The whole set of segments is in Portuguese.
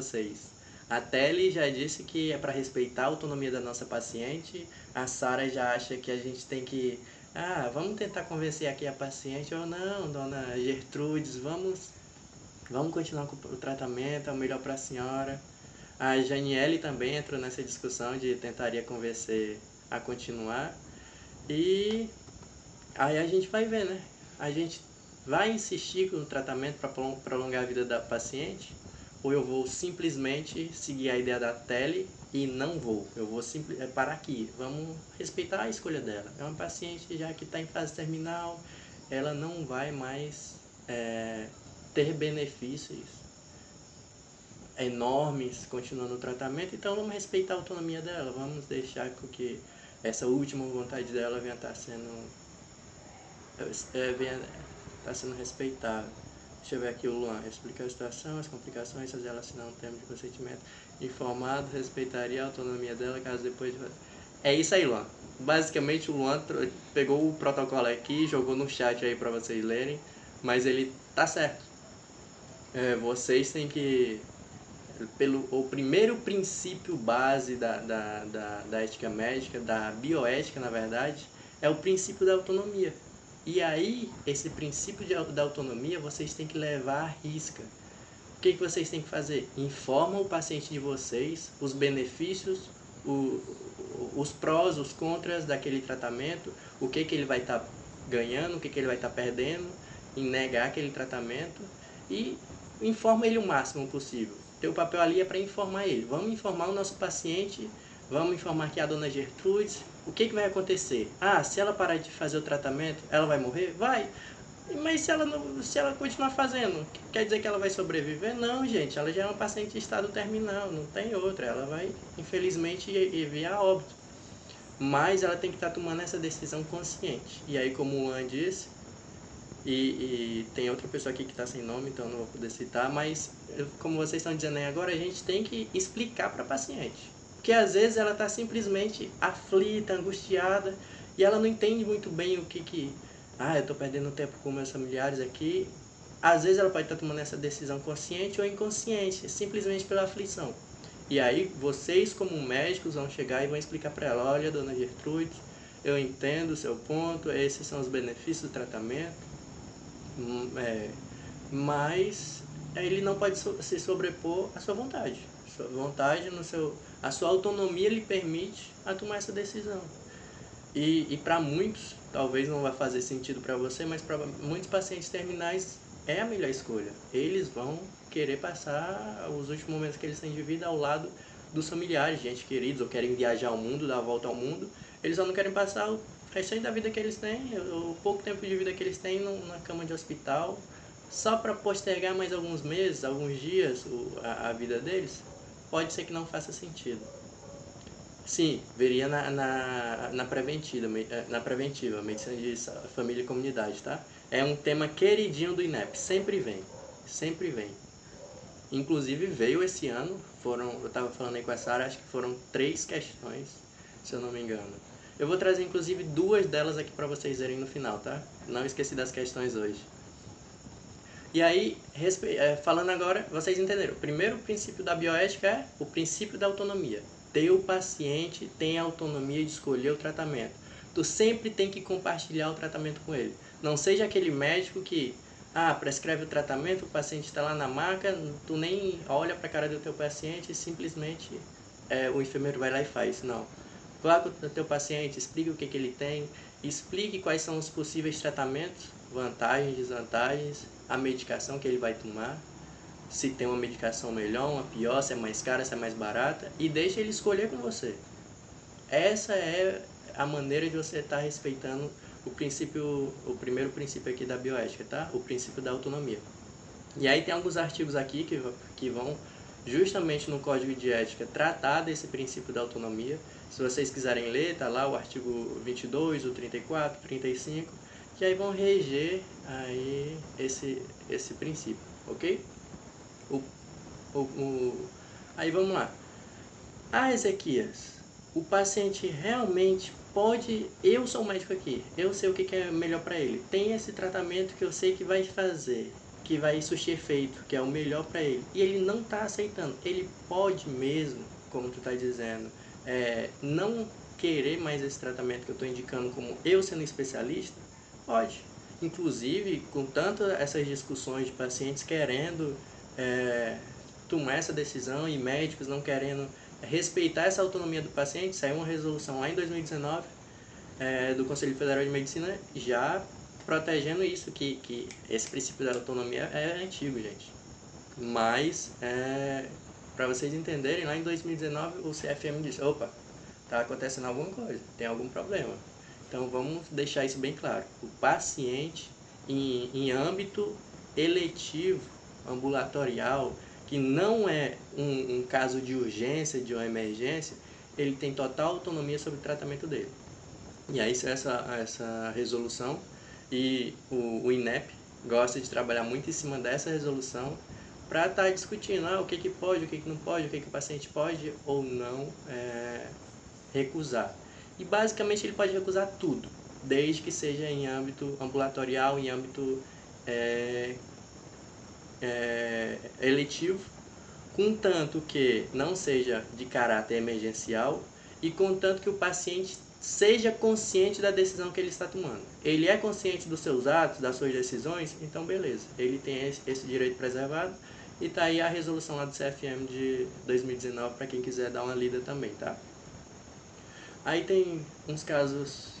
vocês. A Telly já disse que é para respeitar a autonomia da nossa paciente. A Sara já acha que a gente tem que... vamos tentar convencer aqui a paciente. Ou não, dona Gertrudes, vamos continuar com o tratamento, é o melhor para a senhora. A Janiele também entrou nessa discussão de tentaria convencer a continuar. E aí a gente vai ver, né? A gente vai insistir no tratamento para prolongar a vida da paciente, ou eu vou simplesmente seguir a ideia da Telly e não vou. Eu vou parar aqui. Vamos respeitar a escolha dela. É uma paciente já que está em fase terminal, ela não vai mais ter benefícios enormes continuando o tratamento, então vamos respeitar a autonomia dela, vamos deixar que essa última vontade dela venha estar sendo respeitada. Deixa eu ver aqui o Luan. Explicar a situação, as complicações, fazer ela assinar um termo de consentimento informado, respeitaria a autonomia dela caso depois... É isso aí, Luan. Basicamente o Luan pegou o protocolo aqui, jogou no chat aí para vocês lerem, mas ele tá certo. Vocês têm que... o primeiro princípio base da ética médica, da bioética na verdade, é o princípio da autonomia. E aí, esse princípio da autonomia, vocês têm que levar à risca. O que vocês têm que fazer? Informa o paciente de vocês os benefícios, os prós, os contras daquele tratamento, o que ele vai estar ganhando, o que ele vai estar perdendo em negar aquele tratamento, e informa ele o máximo possível. Teu papel ali é para informar ele. Vamos informar o nosso paciente, vamos informar que a dona Gertrudes, o que vai acontecer? Se ela parar de fazer o tratamento, ela vai morrer? Vai! Mas se ela continuar fazendo, quer dizer que ela vai sobreviver? Não, gente, ela já é uma paciente em estado terminal, não tem outra. Ela vai, infelizmente, vir a óbito. Mas ela tem que estar tomando essa decisão consciente. E aí, como o Luan disse, e tem outra pessoa aqui que está sem nome, então não vou poder citar, mas como vocês estão dizendo aí agora, a gente tem que explicar para a paciente. Porque às vezes ela está simplesmente aflita, angustiada, e ela não entende muito bem o que eu estou perdendo tempo com meus familiares aqui. Às vezes ela pode estar tomando essa decisão consciente ou inconsciente, simplesmente pela aflição. E aí vocês, como médicos, vão chegar e vão explicar para ela: olha, dona Gertrude, eu entendo o seu ponto, esses são os benefícios do tratamento, mas ele não pode se sobrepor à sua vontade. Sua vontade, a sua autonomia lhe permite a tomar essa decisão. E para muitos, talvez não vai fazer sentido para você, mas para muitos pacientes terminais é a melhor escolha. Eles vão querer passar os últimos momentos que eles têm de vida ao lado dos familiares, gente queridos, ou querem viajar ao mundo, dar a volta ao mundo. Eles só não querem passar o resto da vida que eles têm, o pouco tempo de vida que eles têm na cama de hospital, só para postergar mais alguns meses, alguns dias a vida deles. Pode ser que não faça sentido. Sim, veria na preventiva, medicina de família e comunidade, tá? É um tema queridinho do INEP, sempre vem. Inclusive veio esse ano, eu estava falando aí com a Sara, acho que foram 3 questões, se eu não me engano. Eu vou trazer inclusive 2 delas aqui para vocês verem no final, tá? Não esqueci das questões hoje. E aí, falando agora, vocês entenderam. O primeiro princípio da bioética é o princípio da autonomia. Teu paciente tem a autonomia de escolher o tratamento. Tu sempre tem que compartilhar o tratamento com ele. Não seja aquele médico que prescreve o tratamento, o paciente está lá na maca, tu nem olha para a cara do teu paciente e simplesmente o enfermeiro vai lá e faz. Não. Vá com o teu paciente, explique o que ele tem, explique quais são os possíveis tratamentos, vantagens, desvantagens, a medicação que ele vai tomar, se tem uma medicação melhor, uma pior, se é mais cara, se é mais barata, e deixa ele escolher com você. Essa é a maneira de você estar respeitando o primeiro princípio aqui da bioética, tá? O princípio da autonomia. E aí tem alguns artigos aqui que vão justamente no Código de Ética tratar desse princípio da autonomia. Se vocês quiserem ler, tá lá o artigo 22, o 34, 35, que aí vão reger aí esse princípio, ok? Aí vamos lá. Ezequias, o paciente realmente pode... Eu sou o médico aqui, eu sei o que é melhor para ele. Tem esse tratamento que eu sei que vai fazer. que vai surtir efeito, que é o melhor para ele, e ele não está aceitando. Ele pode mesmo, como tu está dizendo, não querer mais esse tratamento que eu estou indicando como eu sendo especialista? Pode. Inclusive, com tantas essas discussões de pacientes querendo tomar essa decisão e médicos não querendo respeitar essa autonomia do paciente, saiu uma resolução lá em 2019 do Conselho Federal de Medicina já protegendo isso, que esse princípio da autonomia é antigo, gente. Mas, para vocês entenderem, lá em 2019 o CFM disse, opa, está acontecendo alguma coisa, tem algum problema. Então vamos deixar isso bem claro. O paciente em âmbito eletivo, ambulatorial, que não é um caso de urgência, de uma emergência, ele tem total autonomia sobre o tratamento dele. E aí essa resolução, e o INEP gosta de trabalhar muito em cima dessa resolução para estar discutindo o que pode, o que não pode, o que o paciente pode ou não recusar. E basicamente ele pode recusar tudo, desde que seja em âmbito ambulatorial, em âmbito eletivo, contanto que não seja de caráter emergencial e contanto que o paciente seja consciente da decisão que ele está tomando. Ele é consciente dos seus atos, das suas decisões, então beleza, ele tem esse direito preservado. E tá aí a resolução lá do CFM de 2019 para quem quiser dar uma lida também, tá? Aí tem uns casos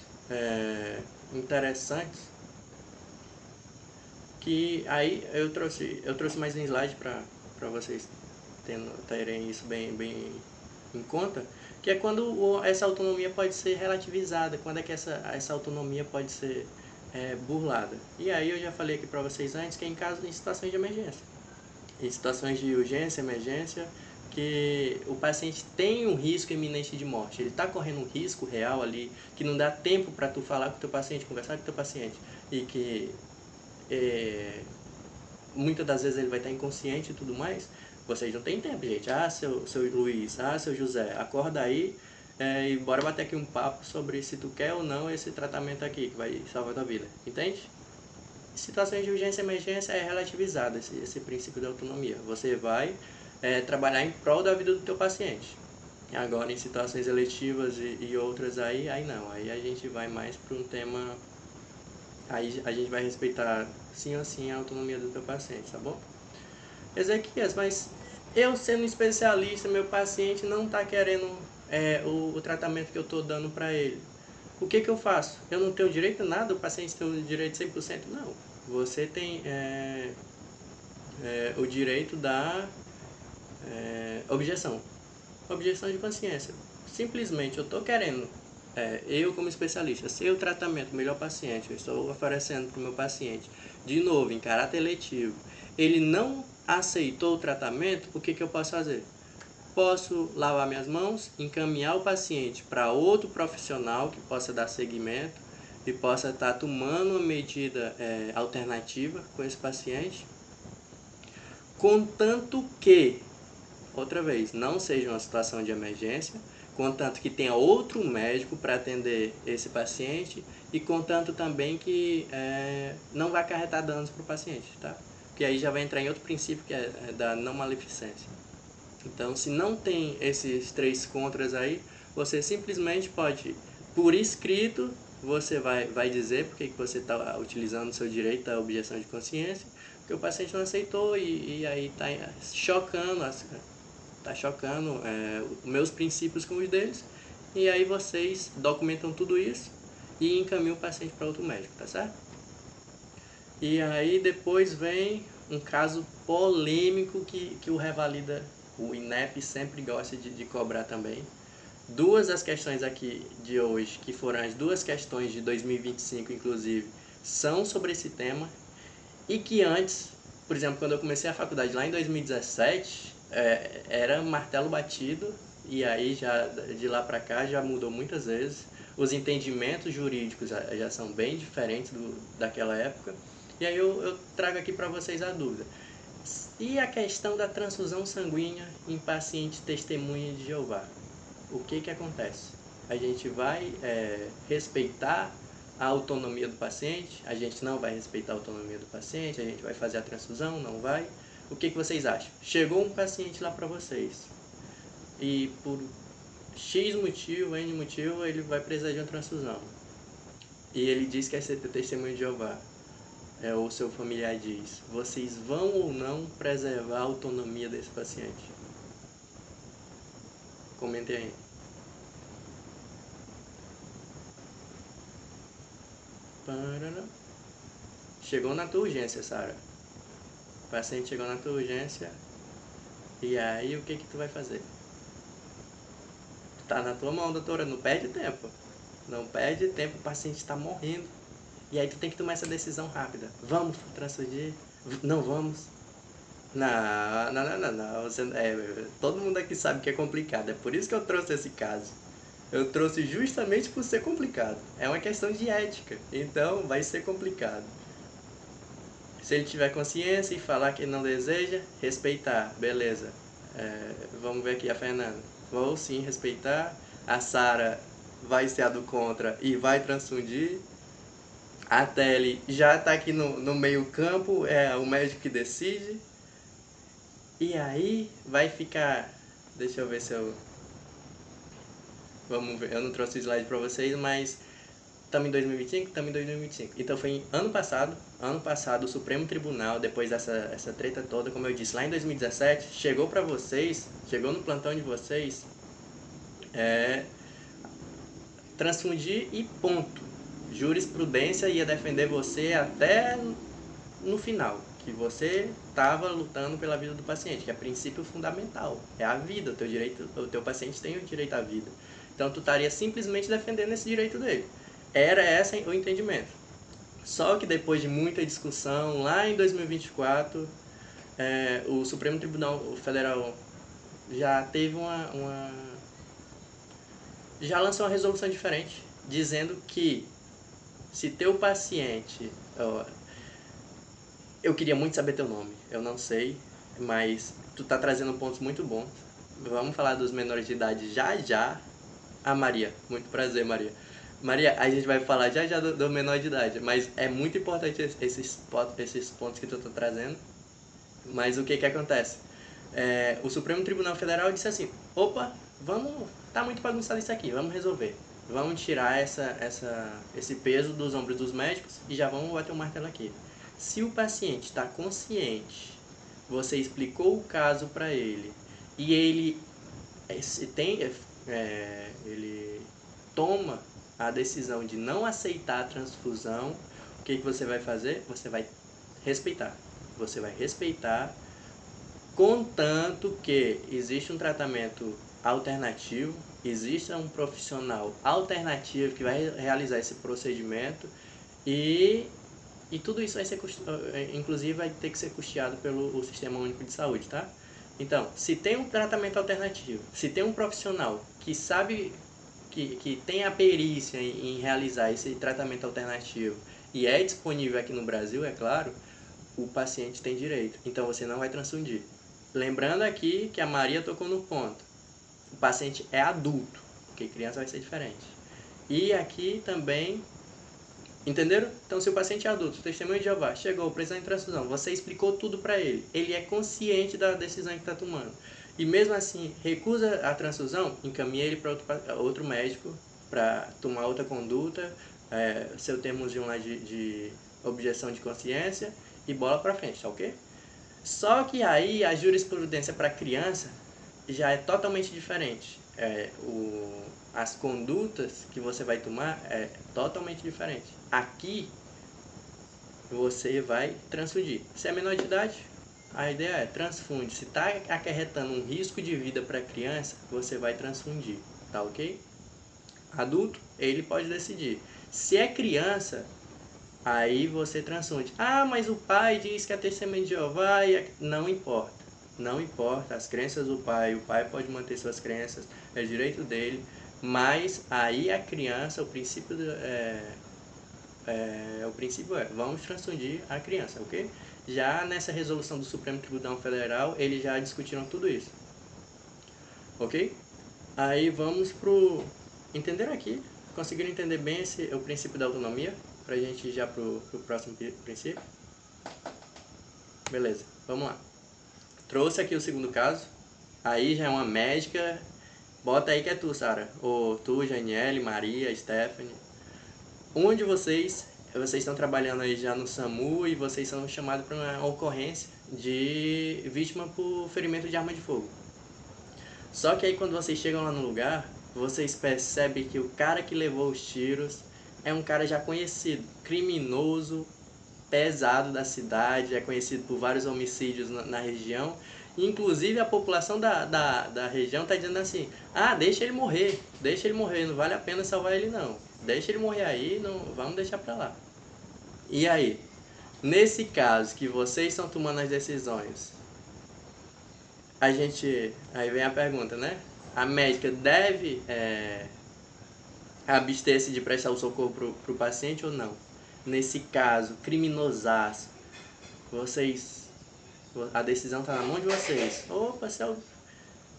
interessantes que aí eu trouxe mais um slide para vocês terem isso bem em conta, que é quando essa autonomia pode ser relativizada, quando é que essa autonomia pode ser burlada. E aí eu já falei aqui para vocês antes que é em situações de emergência. Em situações de urgência, emergência, que o paciente tem um risco iminente de morte, ele está correndo um risco real ali, que não dá tempo para tu falar com o teu paciente, conversar com o teu paciente, e que muitas das vezes ele vai estar inconsciente e tudo mais, vocês não tem tempo, gente. Seu Luiz, seu José, acorda aí e bora bater aqui um papo sobre se tu quer ou não esse tratamento aqui, que vai salvar tua vida, entende? Em situações de urgência e emergência é relativizado esse princípio da autonomia. Você vai trabalhar em prol da vida do teu paciente. Agora, em situações eletivas e outras aí não. Aí a gente vai mais para um tema... Aí a gente vai respeitar sim ou sim a autonomia do teu paciente, tá bom? Ezequias, mas eu sendo especialista, meu paciente não está querendo o tratamento que eu estou dando para ele. O que eu faço? Eu não tenho direito a nada? O paciente tem o direito 100%? Não. Você tem o direito da objeção. Objeção de consciência. Simplesmente eu estou querendo, eu como especialista, ser o tratamento melhor paciente, eu estou oferecendo para o meu paciente, de novo, em caráter eletivo, ele não aceitou o tratamento, o que eu posso fazer? Posso lavar minhas mãos, encaminhar o paciente para outro profissional que possa dar seguimento e possa estar tomando uma medida alternativa com esse paciente, contanto que, outra vez, não seja uma situação de emergência, contanto que tenha outro médico para atender esse paciente e contanto também que não vai acarretar danos para o paciente, tá? Porque aí já vai entrar em outro princípio que é da não maleficência. Então, se não tem esses 3 contras aí, você simplesmente pode, por escrito, você vai dizer porque que você está utilizando o seu direito à objeção de consciência, porque o paciente não aceitou e aí está chocando meus princípios com os deles, e aí vocês documentam tudo isso e encaminham o paciente para outro médico, tá certo? E aí depois vem um caso polêmico que o Revalida, o INEP sempre gosta de cobrar também. Duas das questões aqui de hoje, que foram as 2 questões de 2025 inclusive, são sobre esse tema, e que antes, por exemplo, quando eu comecei a faculdade lá em 2017, era martelo batido, e aí já de lá para cá já mudou muitas vezes. Os entendimentos jurídicos já são bem diferentes daquela época. E aí eu trago aqui para vocês a dúvida. E a questão da transfusão sanguínea em paciente testemunha de Jeová? O que acontece? A gente vai respeitar a autonomia do paciente, a gente não vai respeitar a autonomia do paciente, a gente vai fazer a transfusão, não vai. O que vocês acham? Chegou um paciente lá para vocês e por X motivo, N motivo, ele vai precisar de uma transfusão. E ele diz que é ser testemunho de Jeová. Ou seu familiar diz, vocês vão ou não preservar a autonomia desse paciente? Comentem aí. Chegou na tua urgência, Sara. O paciente chegou na tua urgência. E aí, o que tu vai fazer? Tá na tua mão, doutora. Não perde tempo. Não perde tempo, o paciente está morrendo. E aí tu tem que tomar essa decisão rápida. Vamos transfundir? Não vamos? Não. Você, todo mundo aqui sabe que é complicado. É por isso que eu trouxe esse caso. Eu trouxe justamente por ser complicado. É uma questão de ética. Então vai ser complicado. Se ele tiver consciência e falar que ele não deseja, respeitar. Beleza. Vamos ver aqui a Fernanda. Vou sim respeitar. A Sara vai ser a do contra e vai transfundir. A Tele já está aqui no meio campo, é o médico que decide. E aí vai ficar... Deixa eu ver se eu... Vamos ver, eu não trouxe o slide para vocês, mas... Estamos em 2025? Estamos em 2025. Então foi ano passado o Supremo Tribunal, depois dessa treta toda, como eu disse, lá em 2017, chegou para vocês, chegou no plantão de vocês, transfundir e ponto. Jurisprudência ia defender você até no final, que você estava lutando pela vida do paciente, que é princípio fundamental, é a vida, o teu paciente tem o direito à vida. Então tu estaria simplesmente defendendo esse direito dele. Era esse o entendimento. Só que depois de muita discussão, lá em 2024, o Supremo Tribunal Federal já teve já lançou uma resolução diferente, dizendo que se teu paciente... Eu queria muito saber teu nome, eu não sei, mas tu tá trazendo pontos muito bons. Vamos falar dos menores de idade já. A Maria, muito prazer, Maria. Maria, a gente vai falar já do menor de idade, mas é muito importante esses pontos que tu tá trazendo. Mas o que acontece? O Supremo Tribunal Federal disse assim, opa, tá muito bagunçado isso aqui, vamos resolver. Vamos tirar esse peso dos ombros dos médicos e já vamos bater o martelo aqui. Se o paciente está consciente, você explicou o caso para ele e ele toma a decisão de não aceitar a transfusão, o que você vai fazer? Você vai respeitar. Você vai respeitar, contanto que existe um tratamento alternativo, existe um profissional alternativo que vai realizar esse procedimento e tudo isso vai ser, inclusive, vai ter que ser custeado pelo Sistema Único de Saúde, tá? Então, se tem um tratamento alternativo, se tem um profissional que sabe, que tem a perícia em realizar esse tratamento alternativo e é disponível aqui no Brasil, é claro, o paciente tem direito. Então, você não vai transfundir. Lembrando aqui que a Maria tocou no ponto. O paciente é adulto, porque criança vai ser diferente. E aqui também... Entenderam? Então, se o paciente é adulto, testemunho de Jeová, chegou, precisando de transfusão, você explicou tudo para ele. Ele é consciente da decisão que está tomando. E mesmo assim, recusa a transfusão, encaminha ele para outro médico para tomar outra conduta, seu termozinho lá de objeção de consciência e bola para frente, tá ok? Só que aí a jurisprudência para criança já é totalmente diferente. As condutas que você vai tomar é totalmente diferente. Aqui você vai transfundir. Se é menor de idade, a ideia é transfunde. Se está acarretando um risco de vida para a criança, você vai transfundir, tá ok? Adulto, ele pode decidir. Se é criança, aí você transfunde. Ah, mas o pai diz que é testemunho de Jeová. Não importa. Não importa as crenças do pai. O pai pode manter suas crenças, é direito dele. Mas aí a criança, o princípio vamos transfundir a criança, ok? Já nessa resolução do Supremo Tribunal Federal, eles já discutiram tudo isso, ok? Aí vamos pro... Entenderam aqui? Conseguiram entender bem o princípio da autonomia? Pra gente ir já pro próximo princípio? Beleza, vamos lá. Trouxe aqui o segundo caso. Aí já é uma médica. Bota aí que é tu, Sara. Ou tu, Janiele, Maria, Stephanie. Um de vocês estão trabalhando aí já no SAMU e vocês são chamados para uma ocorrência de vítima por ferimento de arma de fogo. Só que aí quando vocês chegam lá no lugar, vocês percebem que o cara que levou os tiros é um cara já conhecido, criminoso, pesado da cidade, é conhecido por vários homicídios na região. Inclusive a população da região está dizendo assim, deixa ele morrer, não vale a pena salvar ele não. Deixa ele morrer aí, não, vamos deixar pra lá. E aí? Nesse caso que vocês estão tomando as decisões, aí vem a pergunta, né? A médica deve abster-se de prestar o socorro pro paciente ou não? Nesse caso, criminosaço, a decisão está na mão de vocês. Opa,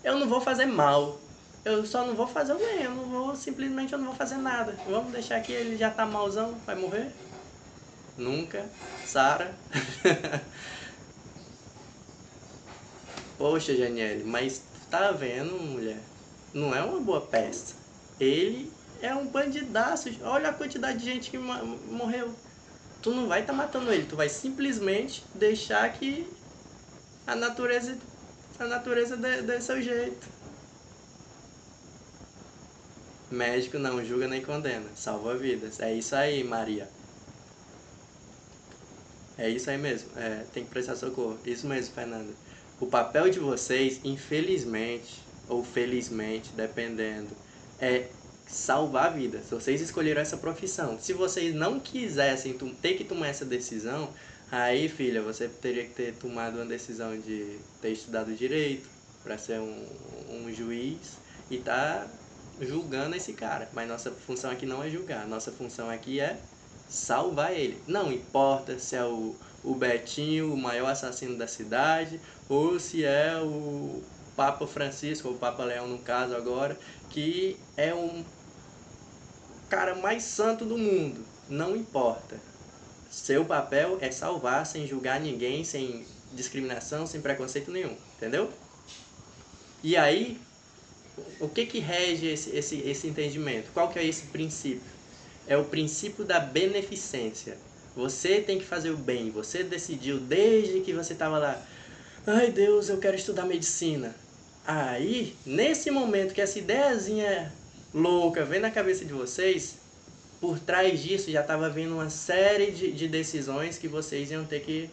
eu não vou fazer mal, eu só não vou fazer o bem, eu não vou fazer nada. Vamos deixar que ele já tá malzão, vai morrer? Nunca. Sara. Poxa, Janiele, mas tá vendo, mulher? Não é uma boa peça. Ele é um bandidaço. Olha a quantidade de gente que morreu. Tu não vai estar matando ele, tu vai simplesmente deixar que a natureza dê seu jeito. Médico não julga nem condena, salva vidas. É isso aí, Maria. É isso aí mesmo, tem que prestar socorro. Isso mesmo, Fernanda. O papel de vocês, infelizmente, ou felizmente, dependendo, é salvar vidas. Vocês escolheram essa profissão. Se vocês não quisessem ter que tomar essa decisão, aí, filha, você teria que ter tomado uma decisão de ter estudado direito, para ser um juiz e tá julgando esse cara. Mas nossa função aqui não é julgar, nossa função aqui é salvar ele. Não importa se é o Betinho, o maior assassino da cidade, ou se é o Papa Francisco, ou o Papa Leão no caso agora, que é um cara mais santo do mundo. Não importa. Seu papel é salvar sem julgar ninguém, sem discriminação, sem preconceito nenhum. Entendeu? E aí, o que rege esse entendimento? Qual que é esse princípio? É o princípio da beneficência. Você tem que fazer o bem. Você decidiu desde que você estava lá. Ai Deus, eu quero estudar medicina. Aí, nesse momento que essa ideiazinha louca vem na cabeça de vocês, por trás disso já estava vindo uma série de decisões que vocês iam ter que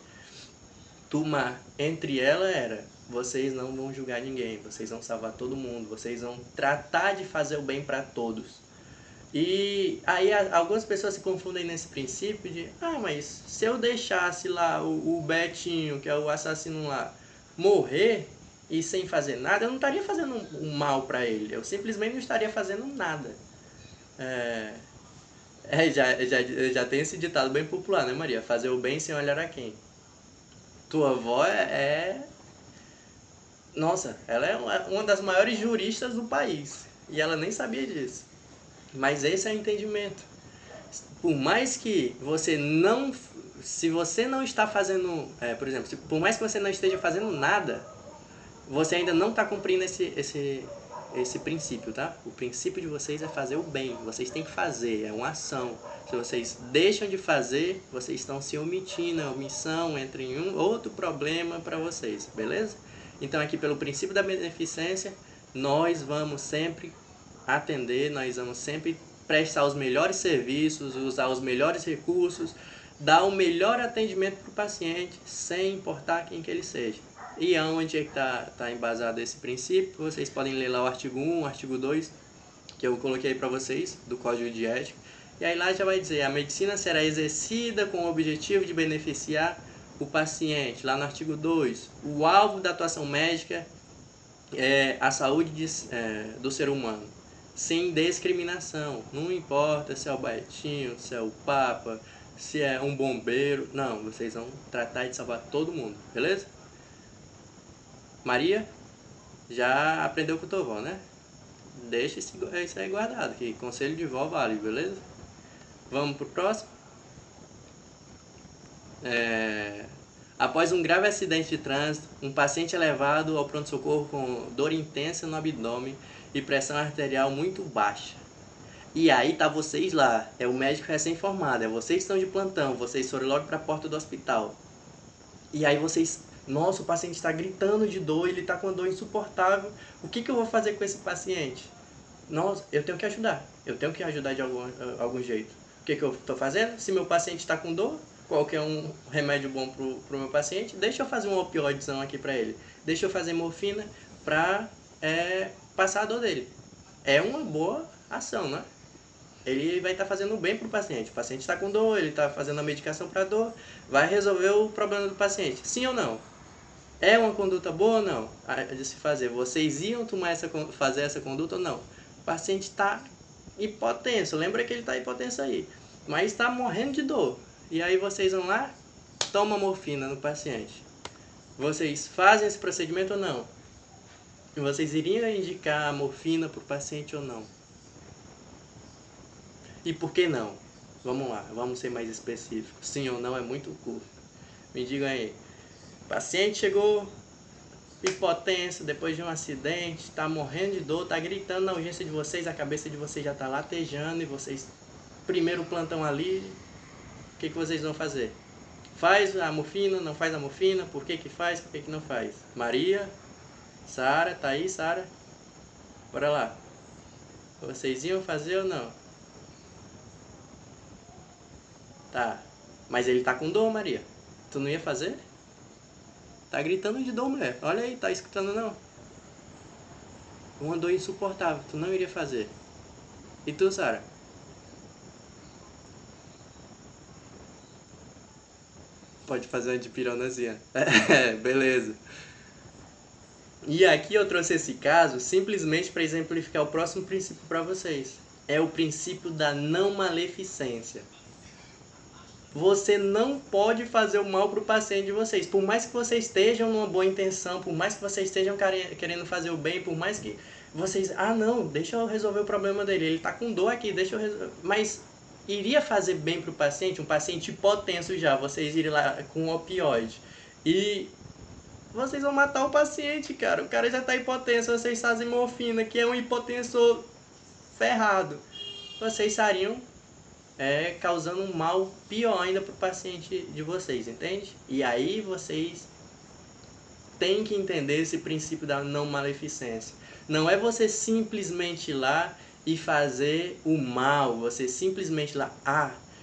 tomar. Entre elas era, vocês não vão julgar ninguém, vocês vão salvar todo mundo, vocês vão tratar de fazer o bem para todos. E aí algumas pessoas se confundem nesse princípio de, mas se eu deixasse lá o Betinho, que é o assassino lá, morrer e sem fazer nada, eu não estaria fazendo um mal para ele, eu simplesmente não estaria fazendo nada. Já tem esse ditado bem popular, né, Maria? Fazer o bem sem olhar a quem. Tua avó nossa, ela é uma das maiores juristas do país e ela nem sabia disso. Mas esse é o entendimento. Por mais que você não... Se você não está fazendo... por exemplo, por mais que você não esteja fazendo nada, você ainda não está cumprindo esse princípio, tá? O princípio de vocês é fazer o bem. Vocês têm que fazer, é uma ação. Se vocês deixam de fazer, vocês estão se omitindo. A omissão entra em um outro problema para vocês, beleza? Então aqui pelo princípio da beneficência, nós vamos sempre atender, nós vamos sempre prestar os melhores serviços, usar os melhores recursos, dar o melhor atendimento para o paciente, sem importar quem que ele seja. E aonde é que tá embasado esse princípio? Vocês podem ler lá o artigo 1, o artigo 2, que eu coloquei para vocês, do Código de Ética. E aí lá já vai dizer, a medicina será exercida com o objetivo de beneficiar o paciente. Lá no artigo 2, o alvo da atuação médica é a saúde do ser humano, sem discriminação. Não importa se é o Betinho, se é o Papa, se é um bombeiro. Não, vocês vão tratar de salvar todo mundo, beleza? Maria, já aprendeu com tua avó, né? deixa isso aí guardado, que conselho de vó vale, beleza? Vamos pro próximo. Após um grave acidente de trânsito, um paciente é levado ao pronto-socorro com dor intensa no abdômen e pressão arterial muito baixa. E aí tá vocês lá, é o médico recém-formado, é vocês que estão de plantão, vocês foram logo para a porta do hospital. E aí vocês, nossa, o paciente está gritando de dor, ele está com uma dor insuportável, o que eu vou fazer com esse paciente? Nossa, eu tenho que ajudar de algum jeito. O que eu estou fazendo? Se meu paciente está com dor, qual que é um remédio bom pro meu paciente? Deixa eu fazer um opioidezão aqui para ele. Deixa eu fazer morfina para passar a dor dele. É uma boa ação, né? Ele vai estar fazendo bem pro paciente. O paciente está com dor, ele está fazendo a medicação para dor, vai resolver o problema do paciente. Sim ou não? É uma conduta boa ou não? De se fazer. Vocês iam fazer essa conduta ou não? O paciente está hipotenso. Lembra que ele está hipotenso aí. Mas está morrendo de dor. E aí vocês vão lá, tomam morfina no paciente. Vocês fazem esse procedimento ou não? E vocês iriam indicar a morfina para o paciente ou não? E por que não? Vamos lá, vamos ser mais específicos. Sim ou não é muito curto. Me digam aí. O paciente chegou hipotenso depois de um acidente, está morrendo de dor, está gritando na urgência de vocês, a cabeça de vocês já está latejando e vocês, primeiro plantão ali, o que vocês vão fazer? Faz a morfina, não faz a morfina, por que faz, por que não faz? Maria, Sara, tá aí, Sara? Bora lá. Vocês iam fazer ou não? Tá, mas ele tá com dor, Maria. Tu não ia fazer? Tá gritando de dor, mulher. Olha aí, tá escutando não? Uma dor insuportável, tu não iria fazer. E tu, Sara? Pode fazer uma dipirona,zinha. Beleza. E aqui eu trouxe esse caso simplesmente para exemplificar o próximo princípio para vocês. É o princípio da não maleficência. Você não pode fazer o mal para o paciente de vocês. Por mais que vocês estejam numa boa intenção, por mais que vocês estejam querendo fazer o bem, por mais que vocês... Ah, não, deixa eu resolver o problema dele. Ele está com dor aqui, deixa eu resolver. Mas iria fazer bem para o paciente, um paciente hipotenso já, vocês irem lá com um opioide. E vocês vão matar o paciente, cara. O cara já está hipotenso, vocês fazem morfina, que é um hipotenso ferrado. Vocês estariam causando um mal pior ainda para o paciente de vocês, entende? E aí vocês têm que entender esse princípio da não maleficência. Não é você simplesmente ir lá e fazer o mal, você simplesmente lá,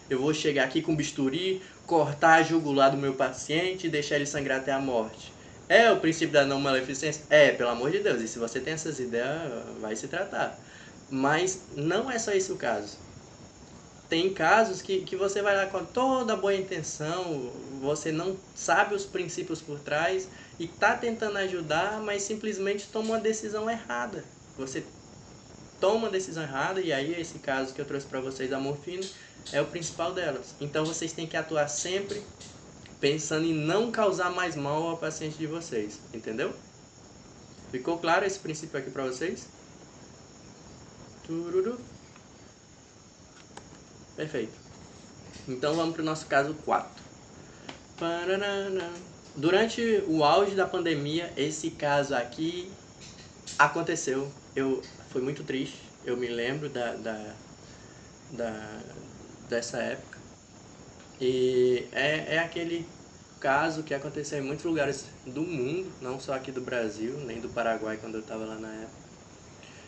eu vou chegar aqui com bisturi, cortar a jugular do meu paciente e deixar ele sangrar até a morte. É o princípio da não maleficência? Pelo amor de Deus, e se você tem essas ideias, vai se tratar. Mas não é só esse o caso. Tem casos que você vai lá com toda a boa intenção, você não sabe os princípios por trás e está tentando ajudar, mas simplesmente toma uma decisão errada. Você toma uma decisão errada e aí esse caso que eu trouxe para vocês da morfina é o principal delas. Então vocês têm que atuar sempre pensando em não causar mais mal ao paciente de vocês, entendeu? Ficou claro esse princípio aqui para vocês? Tururu. Perfeito. Então vamos para o nosso caso 4. Durante o auge da pandemia, esse caso aqui aconteceu. Foi muito triste. Eu me lembro dessa época. E é aquele caso que aconteceu em muitos lugares do mundo, não só aqui do Brasil, nem do Paraguai quando eu estava lá na época.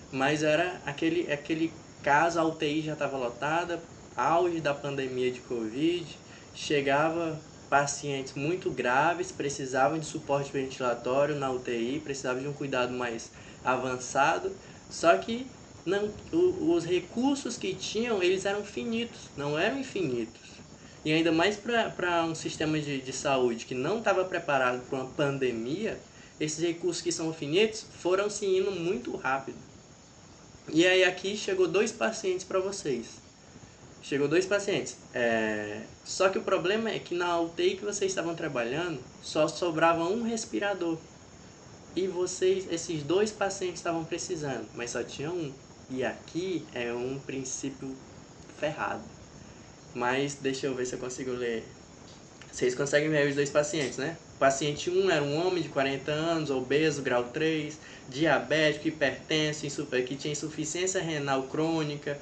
Mas era aquele caso, a UTI já estava lotada, auge da pandemia de Covid, chegava pacientes muito graves, precisavam de suporte ventilatório na UTI, precisavam de um cuidado mais avançado, só que os recursos que tinham, eles eram finitos, não eram infinitos. E ainda mais para um sistema de saúde que não estava preparado para uma pandemia, esses recursos que são finitos foram se indo muito rápido. E aí aqui chegou 2 pacientes para vocês. Chegou 2 pacientes. Só que o problema é que na UTI que vocês estavam trabalhando, só sobrava um respirador. e vocês, esses dois pacientes estavam precisando, mas só tinha um. E aqui é um princípio ferrado. Mas deixa eu ver se eu consigo ler. Vocês conseguem ver os dois pacientes, né? O paciente 1 era um homem de 40 anos, obeso, grau 3, diabético, hipertenso, que tinha insuficiência renal crônica.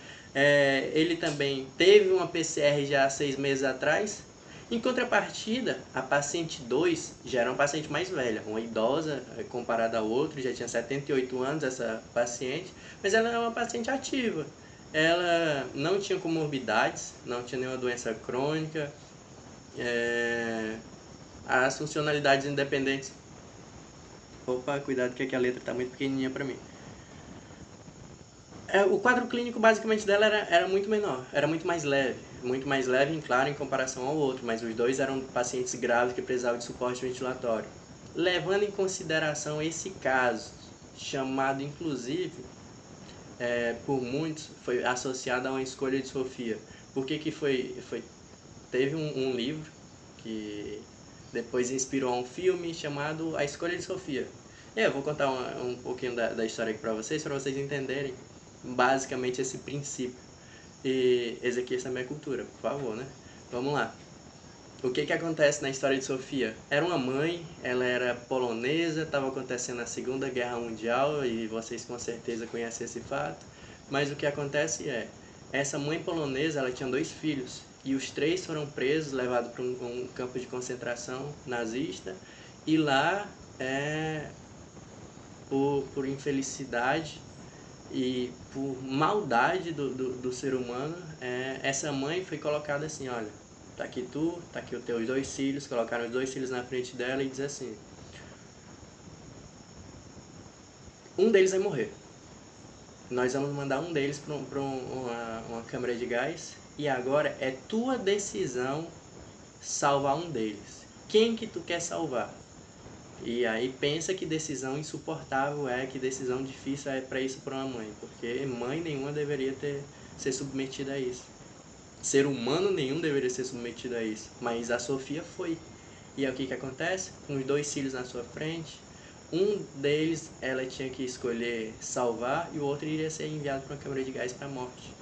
Ele também teve uma PCR já há 6 meses atrás. Em contrapartida, a paciente 2 já era uma paciente mais velha, uma idosa comparada ao outro, já tinha 78 anos essa paciente, mas ela era uma paciente ativa. Ela não tinha comorbidades, não tinha nenhuma doença crônica, as funcionalidades independentes. Opa, cuidado que aqui a letra está muito pequenininha para mim. O quadro clínico basicamente dela era muito menor, era muito mais leve, claro, em comparação ao outro, mas os dois eram pacientes graves que precisavam de suporte ventilatório. Levando em consideração esse caso, chamado inclusive por muitos, foi associado a uma escolha de Sofia. Por que foi? Teve um livro que depois inspirou um filme chamado A Escolha de Sofia. Eu vou contar um pouquinho da história aqui para vocês entenderem basicamente esse princípio. E esse aqui é a minha cultura, por favor, né? Vamos lá. O que acontece na história de Sofia? Era uma mãe, ela era polonesa, estava acontecendo a Segunda Guerra Mundial e vocês com certeza conhecem esse fato. Mas o que acontece essa mãe polonesa, ela tinha 2 filhos e os 3 foram presos, levados para um campo de concentração nazista e lá, por infelicidade e por maldade do ser humano, essa mãe foi colocada assim, olha, tá aqui tu, tá aqui os teus 2 filhos, colocaram os 2 filhos na frente dela e diz assim, um deles vai morrer, nós vamos mandar um deles para uma câmara de gás e agora é tua decisão salvar um deles. Quem que tu quer salvar? E aí pensa que decisão insuportável que decisão difícil é para isso para uma mãe, porque mãe nenhuma deveria ser submetida a isso. Ser humano nenhum deveria ser submetido a isso, mas a Sofia foi. E aí o que acontece? Com os 2 filhos na sua frente, um deles ela tinha que escolher salvar e o outro iria ser enviado para uma câmara de gás para a morte.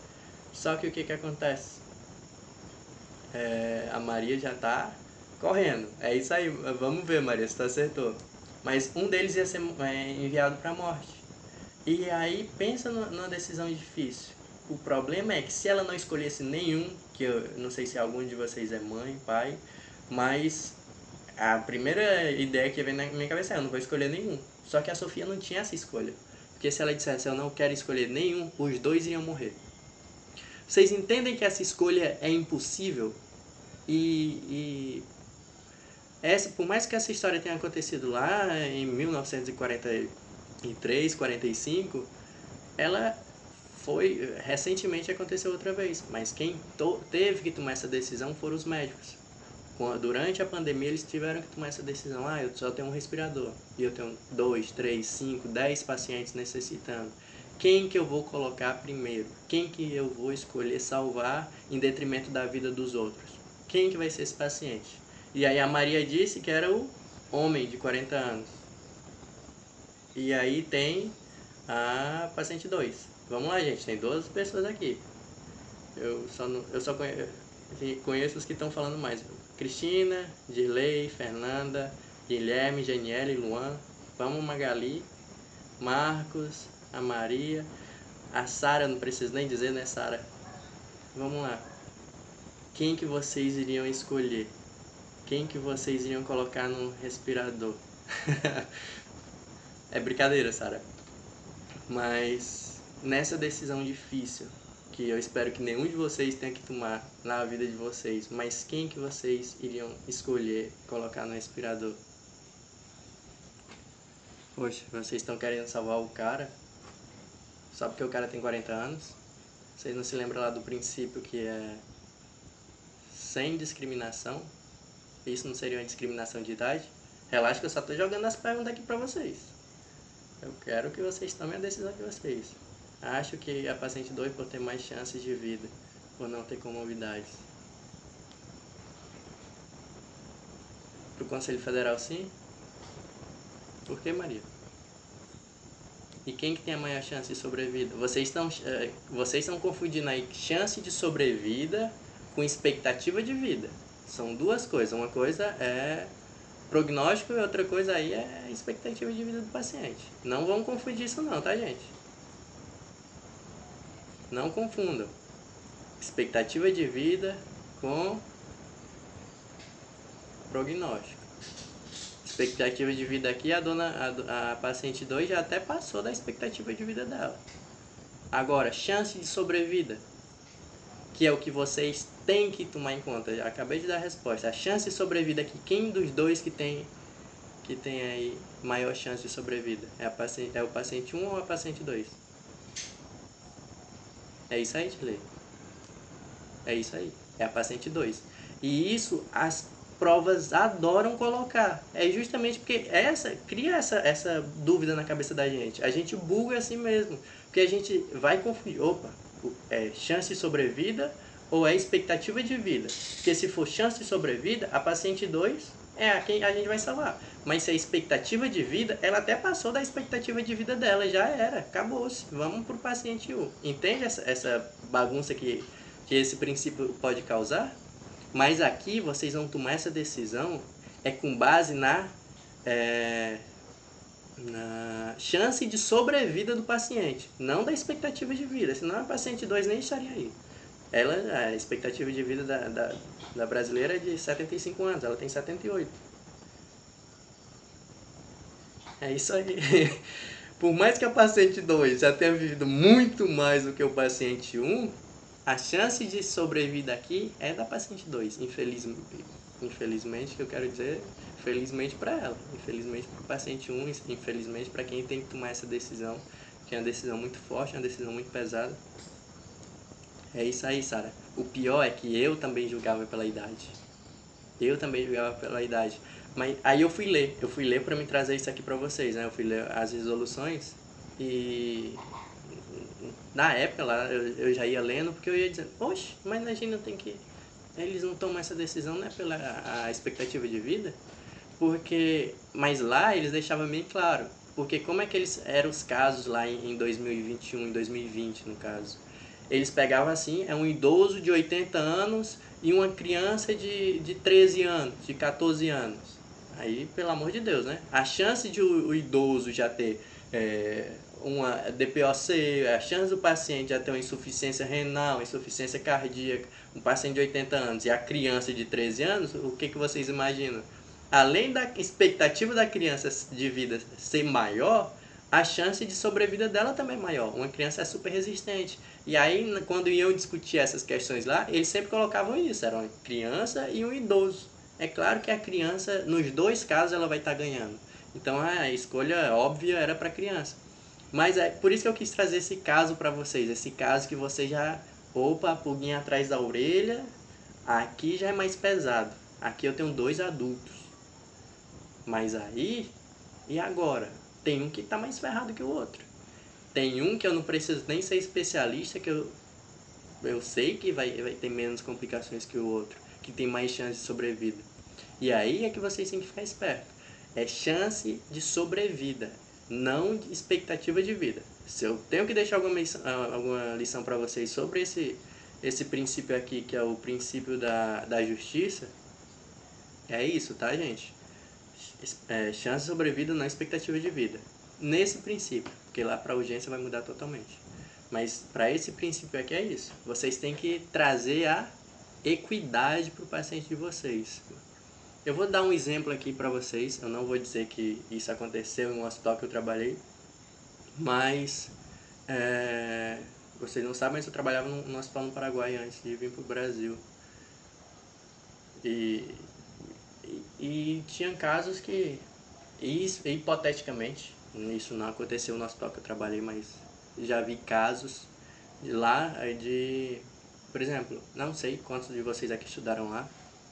Só que o que acontece? A Maria já está correndo. É isso aí, vamos ver, Maria, se tu acertou. Mas um deles ia ser enviado para a morte. E aí pensa numa decisão difícil. O problema é que se ela não escolhesse nenhum, que eu não sei se algum de vocês é mãe, pai, mas a primeira ideia que vem na minha cabeça eu não vou escolher nenhum. Só que a Sofia não tinha essa escolha. Porque se ela dissesse eu não quero escolher nenhum, os 2 iriam morrer. Vocês entendem que essa escolha é impossível? Por mais que essa história tenha acontecido lá em 1943, 45, ela recentemente aconteceu outra vez, mas quem teve que tomar essa decisão foram os médicos. Durante a pandemia eles tiveram que tomar essa decisão, eu só tenho um respirador e eu tenho 2, 3, 5, 10 pacientes necessitando. Quem que eu vou colocar primeiro? Quem que eu vou escolher salvar em detrimento da vida dos outros? Quem que vai ser esse paciente? E aí a Maria disse que era o homem de 40 anos. E aí tem a paciente 2. Vamos lá, gente, tem 12 pessoas aqui. Eu só conheço os que estão falando mais. Cristina, Dirley, Fernanda, Guilherme, Janiele, Luan. Vamos, Magali, Marcos, a Maria, a Sara, não preciso nem dizer, né, Sara? Vamos lá. Quem que vocês iriam escolher? Quem que vocês iriam colocar no respirador? É brincadeira, Sara. Mas nessa decisão difícil, que eu espero que nenhum de vocês tenha que tomar na vida de vocês, mas quem que vocês iriam escolher colocar no respirador? Poxa, vocês estão querendo salvar o cara só porque o cara tem 40 anos? Vocês não se lembram lá do princípio que é sem discriminação? Isso não seria uma discriminação de idade? Relaxa que eu só estou jogando as perguntas aqui para vocês. Eu quero que vocês tomem a decisão de vocês. Acho que a paciente 2 por ter mais chances de vida, por não ter comorbidades. Pro Conselho Federal sim? Por que, Maria? E quem que tem a maior chance de sobrevida? Vocês estão confundindo aí chance de sobrevida com expectativa de vida. São duas coisas. Uma coisa é prognóstico e outra coisa aí é expectativa de vida do paciente. Não vamos confundir isso não, tá, gente? Não confundam. Expectativa de vida com prognóstico. Expectativa de vida aqui, a paciente 2 já até passou da expectativa de vida dela. Agora, chance de sobrevida, que é o que vocês têm que tomar em conta. Já acabei de dar a resposta. A chance de sobrevida aqui, quem dos dois que tem aí maior chance de sobrevida? É o paciente 1 ou a paciente 2? É isso aí, Tilei. É isso aí. É a paciente 2. E isso as provas adoram colocar. É justamente porque cria essa dúvida na cabeça da gente. A gente buga assim mesmo. Porque a gente vai confundir. Opa, é chance de sobrevida ou é expectativa de vida? Porque se for chance de sobrevida, a paciente 2 é a quem a gente vai salvar. Mas se é expectativa de vida, ela até passou da expectativa de vida dela. Já era. Acabou-se. Vamos pro paciente 1. Entende essa bagunça que esse princípio pode causar? Mas aqui vocês vão tomar essa decisão com base na chance de sobrevida do paciente, não da expectativa de vida, senão a paciente 2 nem estaria aí. A expectativa de vida da brasileira é de 75 anos, ela tem 78. É isso aí. Por mais que a paciente 2 já tenha vivido muito mais do que o paciente 1, a chance de sobrevida aqui é da paciente 2, infelizmente, que eu quero dizer, felizmente para ela, infelizmente para o paciente 1, infelizmente para quem tem que tomar essa decisão, que é uma decisão muito forte, uma decisão muito pesada. É isso aí, Sara. O pior é que eu também julgava pela idade. Mas aí eu fui ler para me trazer isso aqui para vocês, né? Eu fui ler as resoluções e na época lá eu já ia lendo porque eu ia dizendo, oxe, mas a gente não tem que... Eles não tomam essa decisão, né, pela a expectativa de vida? Mas lá eles deixavam bem claro, porque como é que eles eram os casos lá em 2021, em 2020 no caso? Eles pegavam assim, é um idoso de 80 anos e uma criança de 13 anos, de 14 anos. Aí, pelo amor de Deus, né? A chance de o idoso já ter uma DPOC, a chance do paciente já ter uma insuficiência renal, insuficiência cardíaca, um paciente de 80 anos e a criança de 13 anos, o que vocês imaginam? Além da expectativa da criança de vida ser maior, a chance de sobrevida dela também é maior. Uma criança é super resistente. E aí, quando iam discutir essas questões lá, eles sempre colocavam isso. Era uma criança e um idoso. É claro que a criança, nos dois casos, ela vai estar ganhando. Então, a escolha óbvia era para a criança. Mas é por isso que eu quis trazer esse caso para vocês. Esse caso que você já... Opa, a pulguinha atrás da orelha. Aqui já é mais pesado. Aqui eu tenho 2 adultos. Mas aí... E agora? Tem um que está mais ferrado que o outro. Tem um que eu não preciso nem ser especialista, que eu sei que vai ter menos complicações que o outro, que tem mais chance de sobrevida. E aí é que vocês têm que ficar espertos. É chance de sobrevida, não de expectativa de vida. Se eu tenho que deixar alguma lição para vocês sobre esse princípio aqui, que é o princípio da justiça, é isso, tá, gente? Chance de sobrevida, não expectativa de vida. Nesse princípio, porque lá para a urgência vai mudar totalmente. Mas para esse princípio aqui é isso. Vocês têm que trazer a equidade para o paciente de vocês. Eu vou dar um exemplo aqui para vocês. Eu não vou dizer que isso aconteceu em um hospital que eu trabalhei, mas vocês não sabem, mas eu trabalhava num hospital no Paraguai antes de vir para o Brasil. E tinha casos que, hipoteticamente, isso não aconteceu no hospital que eu trabalhei, mas já vi casos de lá por exemplo, não sei quantos de vocês aqui estudaram lá,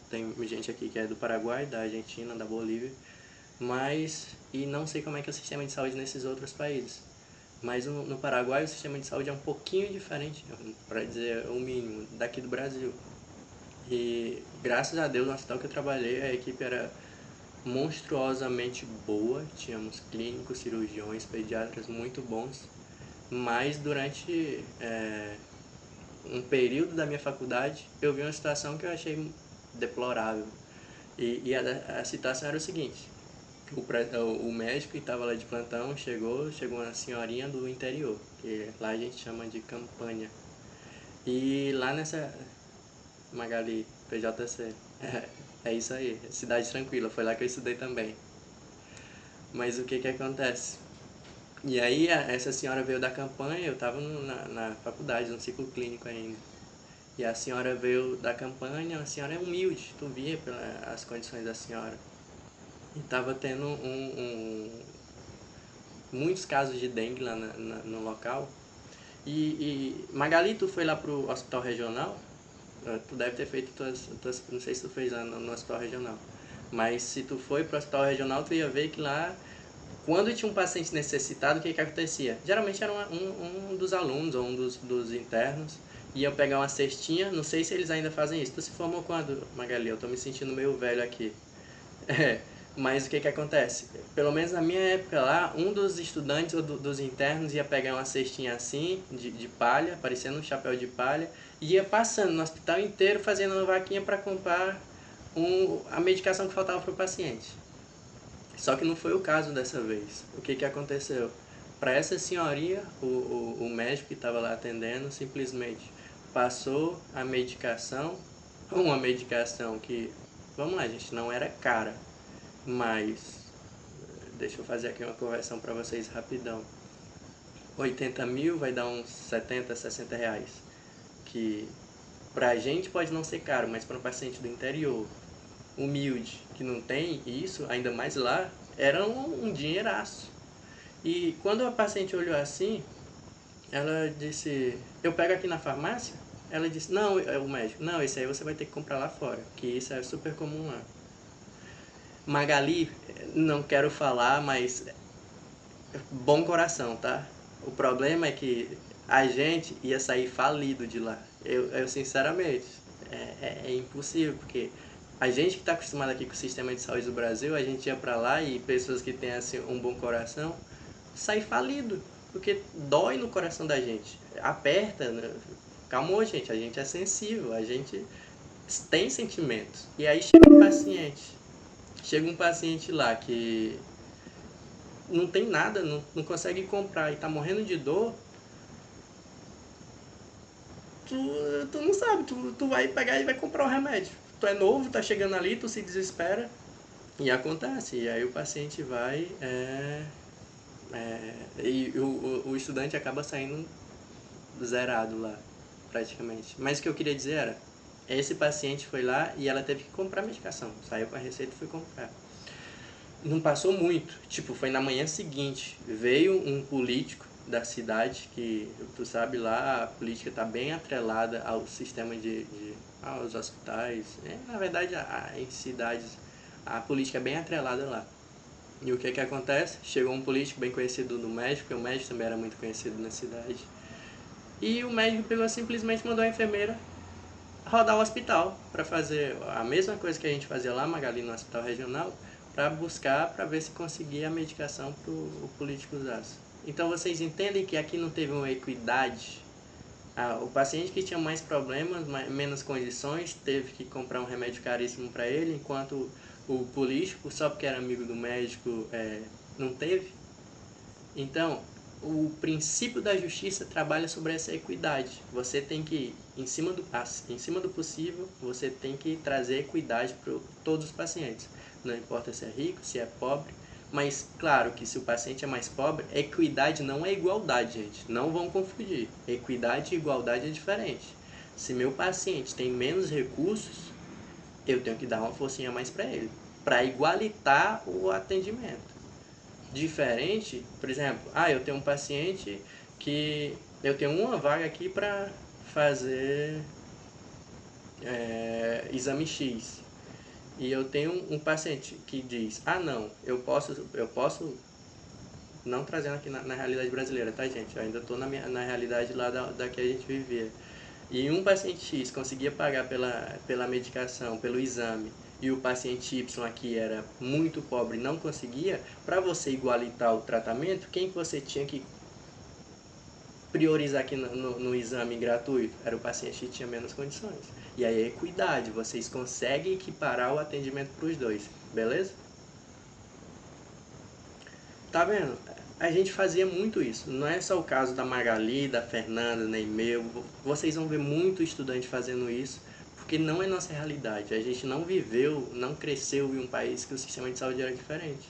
tem gente aqui que é do Paraguai, da Argentina, da Bolívia, e não sei como é que é o sistema de saúde nesses outros países. Mas no Paraguai o sistema de saúde é um pouquinho diferente, para dizer o mínimo, daqui do Brasil. E graças a Deus no hospital que eu trabalhei, a equipe era monstruosamente boa, tínhamos clínicos, cirurgiões, pediatras muito bons, mas durante um período da minha faculdade eu vi uma situação que eu achei deplorável. E a situação era o seguinte: o médico que estava lá de plantão chegou uma senhorinha do interior, que lá a gente chama de Campanha. E lá nessa Magali, PJC, é isso aí, cidade tranquila, foi lá que eu estudei também. Mas o que acontece? E aí essa senhora veio da Campanha, eu estava na faculdade, no ciclo clínico ainda. E a senhora veio da Campanha, a senhora é humilde, tu via pelas condições da senhora. E estava tendo muitos casos de dengue lá no local. E Magali, tu foi lá pro hospital regional? Tu deve ter feito não sei se tu fez lá no hospital regional. Mas se tu foi pro hospital regional, tu ia ver que lá, quando tinha um paciente necessitado, o que acontecia? Geralmente era um dos alunos ou um dos internos, ia pegar uma cestinha, não sei se eles ainda fazem isso. Tu se formou quando, Magali? Eu tô me sentindo meio velho aqui. Mas o que acontece? Pelo menos na minha época lá, um dos estudantes ou dos internos ia pegar uma cestinha assim, de palha, parecendo um chapéu de palha, e ia passando no hospital inteiro fazendo uma vaquinha para comprar a medicação que faltava para o paciente. Só que não foi o caso dessa vez. O que aconteceu? Para essa senhoria, o médico que estava lá atendendo simplesmente passou a medicação, uma medicação que, vamos lá gente, não era cara, mas deixa eu fazer aqui uma conversão para vocês rapidão. 80 mil vai dar uns 70, 60 reais. Que pra gente pode não ser caro, mas para um paciente do interior, humilde, que não tem isso, ainda mais lá, era um dinheiraço. E quando a paciente olhou assim, ela disse: eu pego aqui na farmácia? Ela disse: não, o médico, não, esse aí você vai ter que comprar lá fora, que isso é super comum lá. Magali, não quero falar, mas bom coração, tá? O problema é que a gente ia sair falido de lá. Eu sinceramente, é impossível, porque a gente que está acostumado aqui com o sistema de saúde do Brasil, a gente ia para lá e pessoas que têm assim, um bom coração, saem falido, porque dói no coração da gente, aperta, né? Calma, gente, a gente é sensível, a gente tem sentimentos. E aí chega um paciente lá que não tem nada, não consegue comprar e tá morrendo de dor, tu não sabe, tu vai pegar e vai comprar o remédio. Tu é novo, tá chegando ali, tu se desespera e acontece. E aí o paciente vai e o estudante acaba saindo zerado lá, praticamente. Mas o que eu queria dizer era, esse paciente foi lá e ela teve que comprar a medicação. Saiu com a receita e foi comprar. Não passou muito, tipo, foi na manhã seguinte, veio um político da cidade, que tu sabe lá, a política está bem atrelada ao sistema aos hospitais, na verdade em cidades a política é bem atrelada lá. E o que acontece? Chegou um político bem conhecido do médico, porque o médico também era muito conhecido na cidade, e o médico pegou simplesmente mandou a enfermeira rodar o hospital para fazer a mesma coisa que a gente fazia lá, Magali, no hospital regional, para buscar, para ver se conseguia a medicação para o político usasse. Então vocês entendem que aqui não teve uma equidade. O paciente que tinha mais problemas, menos condições, teve que comprar um remédio caríssimo para ele, enquanto o político, só porque era amigo do médico, não teve. Então, o princípio da justiça trabalha sobre essa equidade. Você tem que, em cima do possível, você tem que trazer equidade para todos os pacientes. Não importa se é rico, se é pobre, mas claro que se o paciente é mais pobre, equidade não é igualdade, gente. Não vão confundir. Equidade e igualdade é diferente. Se meu paciente tem menos recursos, eu tenho que dar uma forcinha a mais para ele, para igualitar o atendimento. Diferente, por exemplo, eu tenho um paciente que eu tenho uma vaga aqui para fazer exame X, e eu tenho um paciente que diz, não, eu posso não trazendo aqui na realidade brasileira, tá gente? Eu ainda estou na realidade lá da que a gente vivia. E um paciente X conseguia pagar pela medicação, pelo exame, e o paciente Y aqui era muito pobre e não conseguia, para você igualitar o tratamento, quem que você tinha que priorizar aqui no exame gratuito? Era o paciente que tinha menos condições. E aí é equidade, vocês conseguem equiparar o atendimento para os dois, beleza? Tá vendo? A gente fazia muito isso. Não é só o caso da Magali, da Fernanda, nem meu. Vocês vão ver muito estudante fazendo isso, porque não é nossa realidade. A gente não viveu, não cresceu em um país que o sistema de saúde era diferente.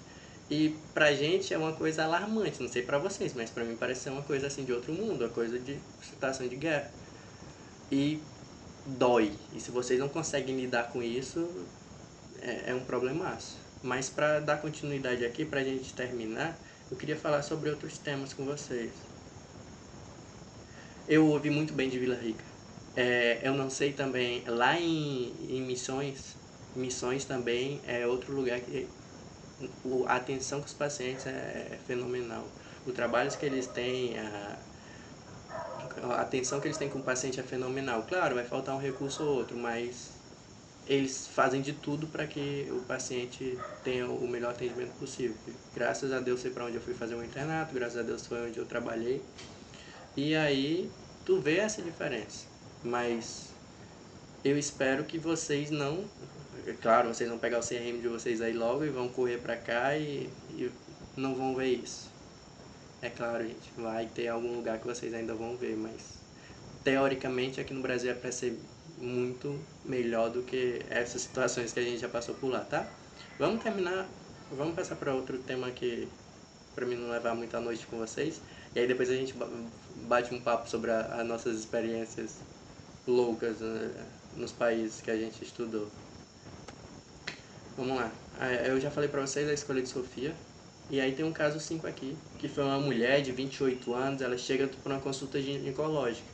E pra gente é uma coisa alarmante, não sei pra vocês, mas pra mim parece ser uma coisa assim de outro mundo, uma coisa de situação de guerra. E dói. E se vocês não conseguem lidar com isso, é um problemaço. Mas para dar continuidade aqui, para a gente terminar, eu queria falar sobre outros temas com vocês. Eu ouvi muito bem de Vila Rica. Eu não sei também, lá em Missões também é outro lugar que a atenção com os pacientes é fenomenal. O trabalho que eles têm, a atenção que eles têm com o paciente é fenomenal. Claro, vai faltar um recurso ou outro, mas eles fazem de tudo para que o paciente tenha o melhor atendimento possível. Graças a Deus sei para onde eu fui fazer o internato, graças a Deus foi onde eu trabalhei. E aí tu vê essa diferença. Mas eu espero que vocês não, é claro, vocês vão pegar o CRM de vocês aí logo e vão correr para cá e não vão ver isso. É claro, gente, vai ter algum lugar que vocês ainda vão ver, mas teoricamente aqui no Brasil é para ser muito melhor do que essas situações que a gente já passou por lá, tá? Vamos terminar, vamos passar para outro tema que para mim não levar muita noite com vocês. E aí depois a gente bate um papo sobre as nossas experiências loucas, né, nos países que a gente estudou. Vamos lá. Eu já falei para vocês a escolha de Sofia. E aí tem um caso 5 aqui, que foi uma mulher de 28 anos, ela chega para uma consulta ginecológica.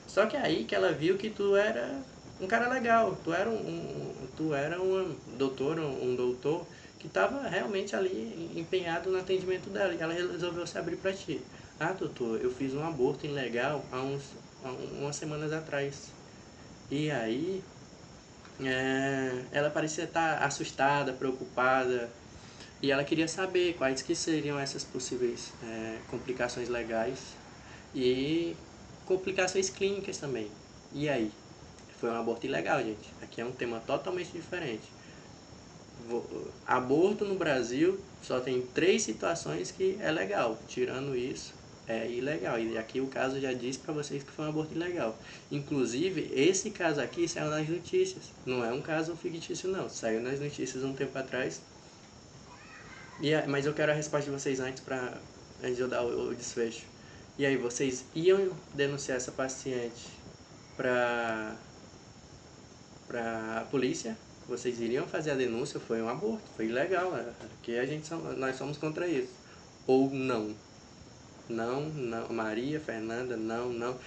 Só que aí que ela viu que tu era um cara legal, tu era uma doutora, um doutor que estava realmente ali empenhado no atendimento dela. E ela resolveu se abrir para ti. Ah, doutor, eu fiz um aborto ilegal há umas semanas atrás. E aí ela parecia estar assustada, preocupada, e ela queria saber quais que seriam essas possíveis complicações legais e complicações clínicas também. E aí? Foi um aborto ilegal, gente. Aqui é um tema totalmente diferente. Aborto no Brasil só tem 3 situações que é legal. Tirando isso, é ilegal. E aqui o caso já disse para vocês que foi um aborto ilegal. Inclusive, esse caso aqui saiu nas notícias. Não é um caso fictício, não. Saiu nas notícias um tempo atrás. Mas eu quero a resposta de vocês antes de eu dar o desfecho. E aí, vocês iam denunciar essa paciente para a polícia? Vocês iriam fazer a denúncia? Foi um aborto, foi ilegal, porque nós somos contra isso. Ou não? Não, Maria, Fernanda, não.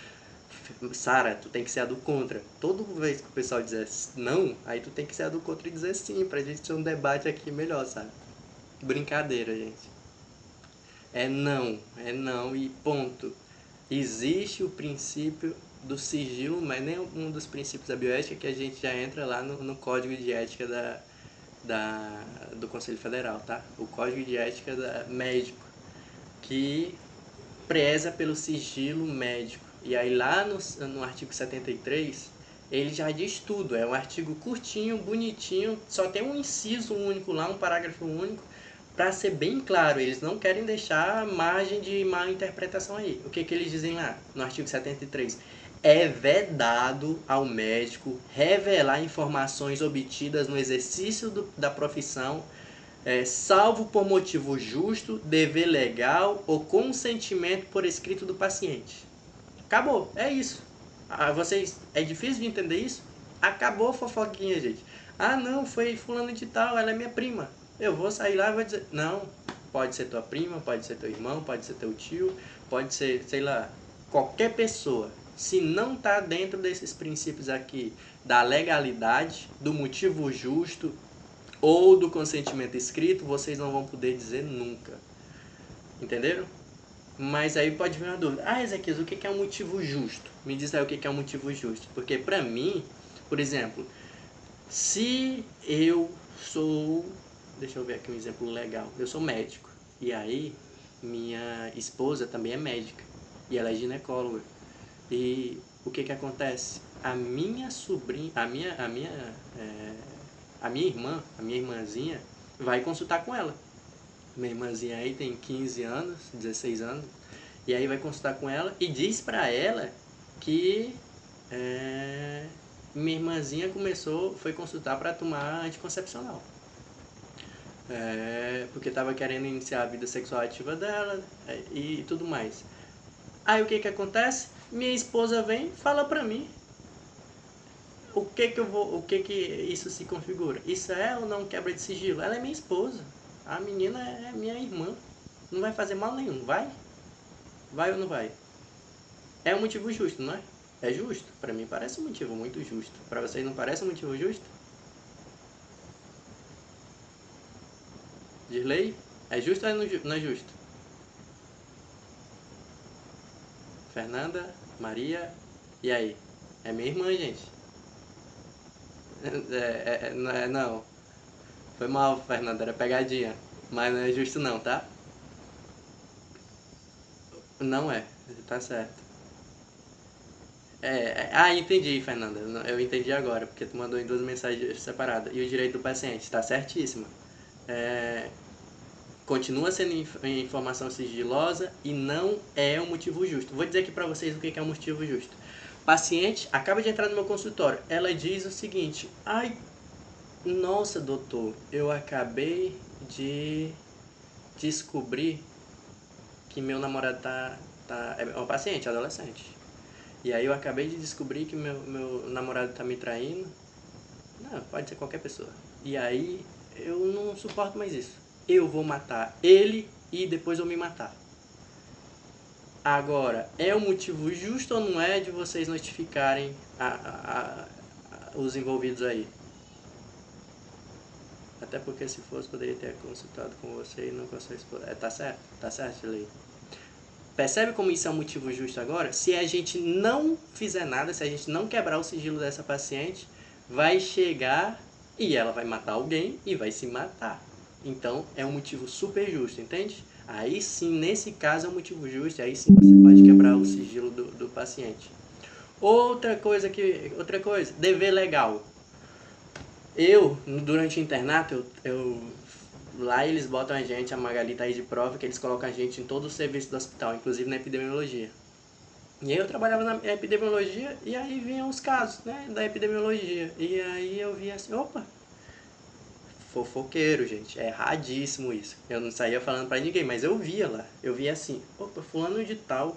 Sara, tu tem que ser a do contra. Toda vez que o pessoal dizer não, aí tu tem que ser a do contra e dizer sim, pra gente ter um debate aqui melhor, sabe? Brincadeira, gente. É não e ponto. Existe o princípio do sigilo, mas nem um dos princípios da bioética, que a gente já entra lá no Código de Ética do Conselho Federal, tá? O Código de Ética médico, que preza pelo sigilo médico. E aí lá no artigo 73, ele já diz tudo. É um artigo curtinho, bonitinho, só tem um inciso único lá, um parágrafo único, para ser bem claro. Eles não querem deixar margem de má interpretação aí. O que eles dizem lá no artigo 73? É vedado ao médico revelar informações obtidas no exercício da profissão, salvo por motivo justo, dever legal ou consentimento por escrito do paciente. Acabou, é isso. É difícil de entender isso? Acabou a fofoquinha, gente. Ah, não, foi fulano de tal, ela é minha prima. Eu vou sair lá e vou dizer, não, pode ser tua prima, pode ser teu irmão, pode ser teu tio, pode ser, sei lá, qualquer pessoa. Se não está dentro desses princípios aqui da legalidade, do motivo justo ou do consentimento escrito, vocês não vão poder dizer nunca. Entenderam? Mas aí pode vir uma dúvida. Ah, Ezequias, o que é um motivo justo? Me diz aí o que é um motivo justo. Porque pra mim, por exemplo, Se eu sou, deixa eu ver aqui um exemplo legal, eu sou médico, e aí minha esposa também é médica, e ela é ginecóloga, e o que acontece? A minha sobrinha, a minha irmãzinha, vai consultar com ela. Minha irmãzinha aí tem 15 anos, 16 anos, e aí vai consultar com ela e diz pra ela que minha irmãzinha foi consultar para tomar anticoncepcional. Porque estava querendo iniciar a vida sexual ativa dela e tudo mais. Aí o que acontece? Minha esposa vem e fala pra mim o que isso se configura. Isso é ou não quebra de sigilo? Ela é minha esposa. A menina é minha irmã. Não vai fazer mal nenhum, vai? Vai ou não vai? É um motivo justo, não é? É justo? Pra mim parece um motivo muito justo. Pra vocês não parece um motivo justo? Dirley? É justo ou não é justo? Fernanda, Maria, e aí? É minha irmã, gente. Não. Foi mal, Fernanda, era pegadinha. Mas não é justo não, tá? Não é, tá certo. Entendi, Fernanda. Eu entendi agora, porque tu mandou em duas mensagens separadas. E o direito do paciente, tá certíssimo. É, continua sendo informação sigilosa e não é um motivo justo. Vou dizer aqui pra vocês o que é um motivo justo. Paciente acaba de entrar no meu consultório. Ela diz o seguinte: ai, nossa, doutor, eu acabei de descobrir que meu namorado é uma paciente, adolescente. E aí eu acabei de descobrir que meu namorado tá me traindo. Não, pode ser qualquer pessoa. E aí eu não suporto mais isso. Eu vou matar ele e depois vou me matar. Agora, é um motivo justo ou não é de vocês notificarem os envolvidos aí? Até porque se fosse, poderia ter consultado com você e não com a sua esposa. Tá certo, Lei. Percebe como isso é um motivo justo agora? Se a gente não fizer nada, se a gente não quebrar o sigilo dessa paciente, vai chegar e ela vai matar alguém e vai se matar. Então é um motivo super justo, entende? Aí sim, nesse caso é um motivo justo, aí sim você pode quebrar o sigilo do paciente. Outra coisa, dever legal. Durante o internato, lá eles botam a gente, a Magali tá aí de prova, que eles colocam a gente em todo o serviço do hospital, inclusive na epidemiologia. E aí eu trabalhava na epidemiologia e aí vinham os casos, né, da epidemiologia. E aí eu via assim, opa, fofoqueiro, gente, é erradíssimo isso. Eu não saía falando pra ninguém, mas eu via lá. Eu via assim, opa, fulano de tal,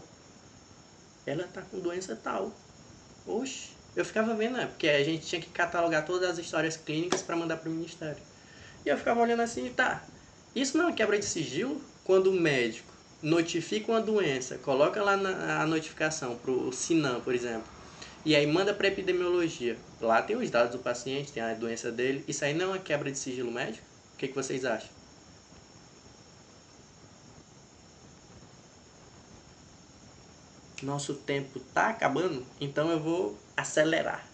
ela tá com doença tal. Oxe, eu ficava vendo, né, porque a gente tinha que catalogar todas as histórias clínicas para mandar pro ministério. E eu ficava olhando assim, tá, isso não é uma quebra de sigilo? Quando o médico notifica uma doença, coloca lá a notificação pro Sinam, por exemplo, e aí manda para epidemiologia. Lá tem os dados do paciente, tem a doença dele. Isso aí não é uma quebra de sigilo médico? O que vocês acham? Nosso tempo tá acabando, então eu vou acelerar.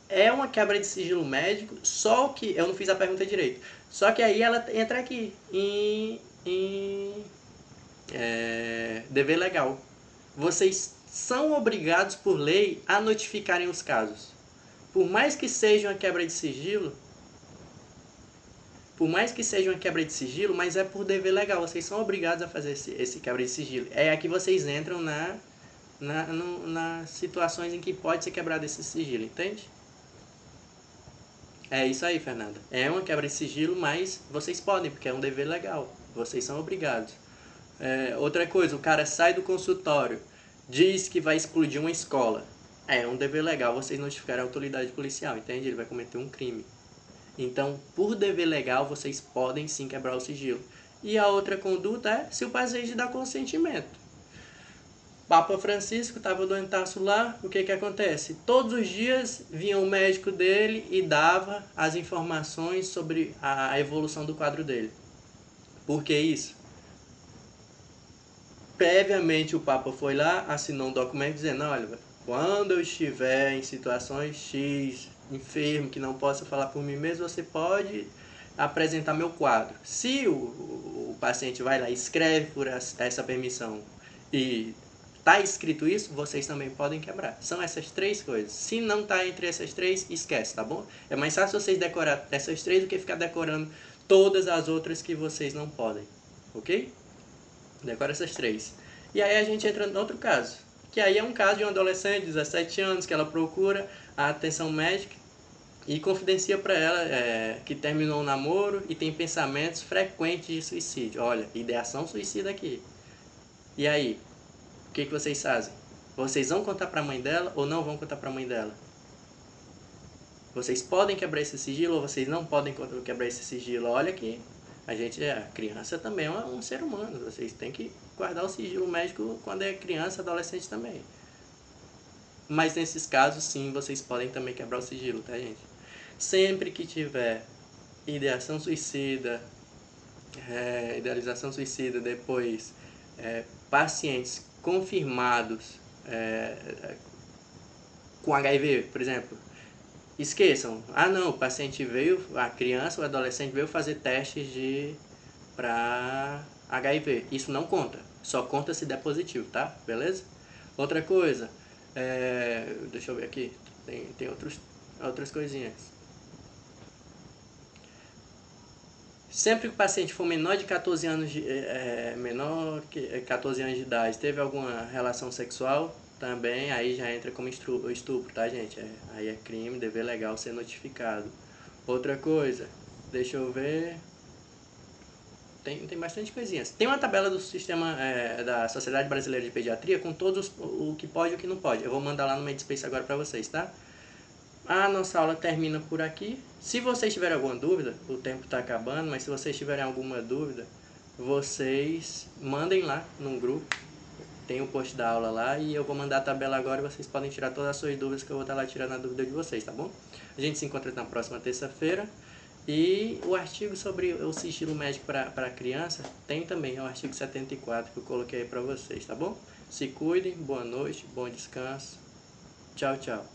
É uma quebra de sigilo médico, só que eu não fiz a pergunta direito. Só que aí ela entra aqui em dever legal. Vocês são obrigados por lei a notificarem os casos. Por mais que seja uma quebra de sigilo, mas é por dever legal. Vocês são obrigados a fazer esse quebra de sigilo. É aqui vocês entram nas situações em que pode ser quebrado esse sigilo, entende? É isso aí, Fernanda. É uma quebra de sigilo, mas vocês podem, porque é um dever legal. Vocês são obrigados. Outra coisa, o cara sai do consultório, diz que vai explodir uma escola. É um dever legal vocês notificarem a autoridade policial, entende? Ele vai cometer um crime. Então, por dever legal, vocês podem sim quebrar o sigilo. E a outra conduta é se o paciente dá consentimento. Papa Francisco estava doentaço lá, o que acontece? Todos os dias vinha o médico dele e dava as informações sobre a evolução do quadro dele. Por que isso? Previamente o Papa foi lá, assinou um documento dizendo, olha, quando eu estiver em situações X, enfermo, que não possa falar por mim mesmo, você pode apresentar meu quadro. Se o paciente vai lá e escreve por essa permissão e está escrito isso, vocês também podem quebrar. São essas três coisas. Se não está entre essas três, esquece, tá bom? É mais fácil vocês decorar essas três do que ficar decorando todas as outras que vocês não podem. Ok? Decora essas três. E aí a gente entra no outro caso, que aí é um caso de uma adolescente de 17 anos que ela procura a atenção médica e confidencia para ela que terminou o namoro e tem pensamentos frequentes de suicídio. Olha, ideação suicida aqui. E aí, o que vocês fazem? Vocês vão contar para a mãe dela ou não vão contar para a mãe dela? Vocês podem quebrar esse sigilo ou vocês não podem quebrar esse sigilo? Olha que a criança também é um ser humano. Vocês têm que guardar o sigilo médico quando é criança, adolescente também. Mas nesses casos, sim, vocês podem também quebrar o sigilo, tá, gente? Sempre que tiver ideação suicida, idealização suicida, depois pacientes confirmados com HIV, por exemplo, esqueçam. Ah, não, o paciente veio, a criança, o adolescente veio fazer testes para HIV. Isso não conta. Só conta se der positivo, tá? Beleza? Outra coisa, deixa eu ver aqui. Tem outras coisinhas. Sempre que o paciente for menor de 14 anos menor que 14 anos de idade, teve alguma relação sexual, também aí já entra como estupro, tá, gente? Aí é crime, dever legal ser notificado. Outra coisa, deixa eu ver. Tem bastante coisinhas. Tem uma tabela do sistema da Sociedade Brasileira de Pediatria com todos o que pode e o que não pode. Eu vou mandar lá no Medspace agora pra vocês, tá? A nossa aula termina por aqui. Se vocês tiverem alguma dúvida, o tempo está acabando, mas se vocês tiverem alguma dúvida, vocês mandem lá no grupo. Tem o post da aula lá e eu vou mandar a tabela agora e vocês podem tirar todas as suas dúvidas que eu vou estar lá tirando a dúvida de vocês, tá bom? A gente se encontra na próxima terça-feira. E o artigo sobre o sigilo médico para criança tem também, é o artigo 74 que eu coloquei aí para vocês, tá bom? Se cuidem, boa noite, bom descanso. Tchau, tchau.